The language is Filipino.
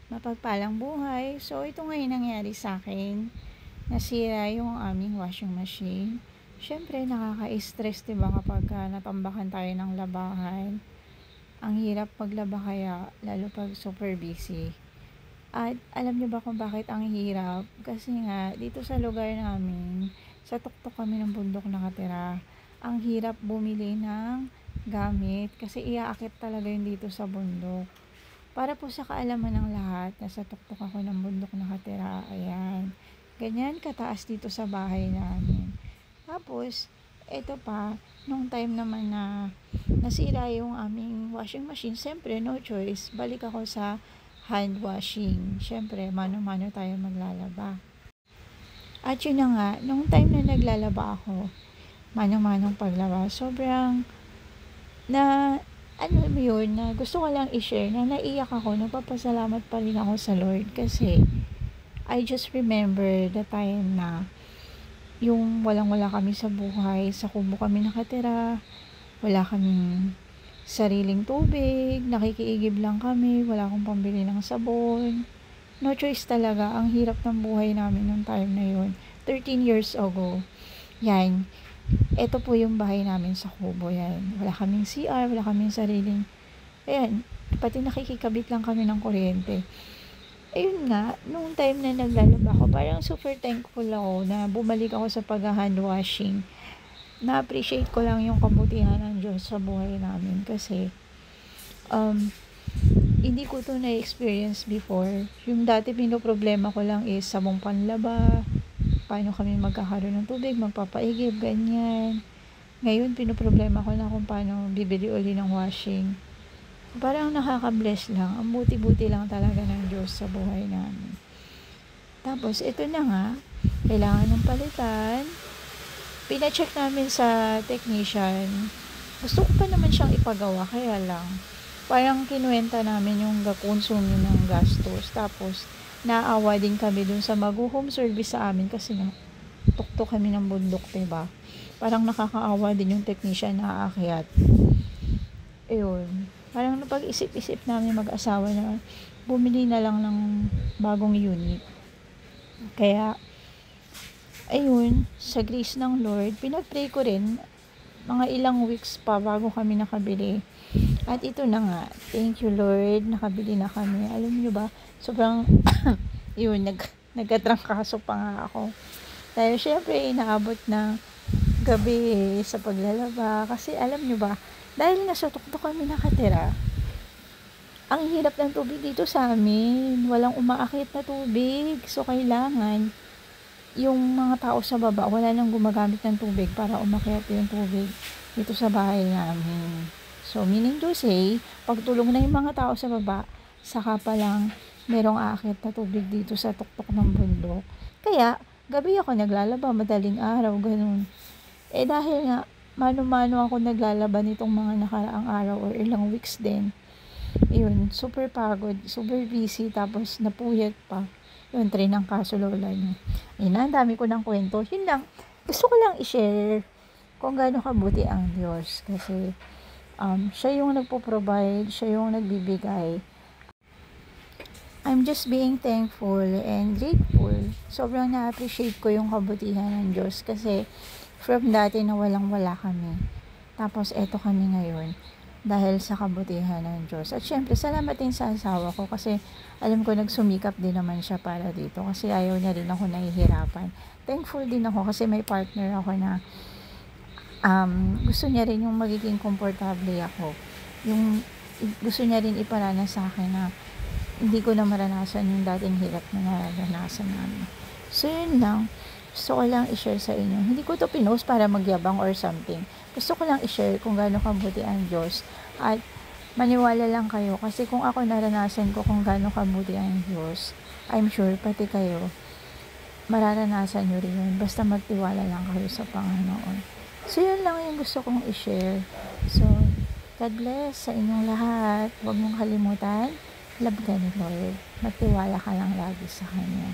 Mapagpalang buhay. So, ito ngayon nangyari sa akin. Nasira yung aming washing machine. Siyempre, nakaka-stress, diba, kapag natambakan tayo ng labahan. Ang hirap maglaba kaya, lalo pag super busy. At alam niyo ba kung bakit ang hirap? Kasi nga, dito sa lugar namin, sa tuktok kami ng bundok nakatira, ang hirap bumili ng gamit kasi iaakit talaga yun dito sa bundok. Para po sa kaalaman ng lahat, nasa tuktok ako ng bundok nakatira. Ayan. Ganyan kataas dito sa bahay namin. Tapos, eto pa, nung time naman na nasira yung aming washing machine, siyempre, no choice, balik ako sa hand washing. Siyempre, mano-mano tayo maglalaba. At yun na nga, nung time na naglalaba ako, mano-manong paglaba, sobrang na ano mo yun, na gusto ko lang i-share na naiyak ako, nagpapasalamat pa rin ako sa Lord kasi I just remember the time na yung walang-wala kami sa buhay, sa kubo kami nakatira, wala kaming sariling tubig, nakikiigib lang kami, wala akong pambili ng sabon. No choice talaga, ang hirap ng buhay namin nung time na yun. 13 years ago. Yan. Ito po yung bahay namin sa kubo. Yan. Wala kaming CR, wala kaming sariling. Ayan. Pati nakikikabit lang kami ng kuryente. Ayun nga, nung time na naglalaba ako, parang super thankful ako na bumalik ako sa pag-hand washing. Na-appreciate ko lang yung kabutihan ng Diyos sa buhay namin kasi hindi ko to na-experience before. Yung dati pinoproblema ko lang is sabong panlaba, paano kami magkakaroon ng tubig, magpapaigib, ganyan. Ngayon, pinoproblema ko na kung paano bibili uli ng washing. Parang nakaka-bless lang. Ang buti-buti lang talaga ng Diyos sa buhay namin. Tapos, ito na nga, kailangan ng palitan. Pina-check namin sa technician. Gusto ko pa naman siyang ipagawa, kaya lang. Parang kinuwenta namin yung konsumo ng gastos. Tapos, naawa din kami dun sa mag-home service sa amin kasi nga, tuktok kami ng bundok, diba? Parang nakakaawa din yung technician na aakyat. Ayun. Parang napag-isip-isip namin mag-asawa na bumili na lang ng bagong unit. Kaya, ayun, sa grace ng Lord, pinag-pray ko rin mga ilang weeks pa bago kami nakabili. At ito na nga, thank you Lord, nakabili na kami. Alam niyo ba, sobrang, yun, nagkatrangkaso pa nga ako. Dahil syempre, inaabot na gabi sa paglalaba. Kasi alam niyo ba, dahil nasa tuktok kami nakatira, ang hirap ng tubig dito sa amin. Walang umaakit na tubig. So, kailangan yung mga tao sa baba, wala nang gumagamit ng tubig para umakyat yung tubig dito sa bahay namin. So, meaning to say, pagtulong na yung mga tao sa baba, saka pa lang merong aakyat na tubig dito sa tuktok ng bundok. Kaya, gabi ako naglalaba, madaling araw, ganun. Dahil nga, mano-mano ako naglalaba nitong mga nakaraang araw or ilang weeks din. Yun, super pagod, super busy, tapos napuyat pa. Yun, train ng kaso lola niya. Ayun na, ang dami ko ng kwento. Yun lang, gusto ko lang i-share kung gaano kabuti ang Diyos. Kasi, siya yung nagpo-provide, siya yung nagbibigay. I'm just being thankful and grateful. Sobrang na-appreciate ko yung kabutihan ng Diyos kasi from dati na walang-wala kami. Tapos eto kami ngayon dahil sa kabutihan ng Diyos. At syempre, salamat din sa asawa ko kasi alam ko nagsumikap din naman siya para dito kasi ayaw niya rin ako nahihirapan. Thankful din ako kasi may partner ako na gusto niya rin yung magiging komportable ako. Yung gusto niya rin iparanas sa akin na hindi ko na maranasan yung dating hirap na naranasan namin. So, yun lang. Gusto ko lang i-share sa inyo. Hindi ko to pinost para magyabang or something. Gusto ko lang i-share kung gaano kabuti ang Diyos. At maniwala lang kayo. Kasi kung ako naranasan ko kung gaano kabuti ang Diyos, I'm sure pati kayo, mararanasan nyo rin yun. Basta magtiwala lang kayo sa Panginoon. So, yun lang yung gusto kong i-share. So, God bless sa inyong lahat. Huwag mong kalimutan, love ka ni Lord. Magtiwala ka lang lagi sa Kanya.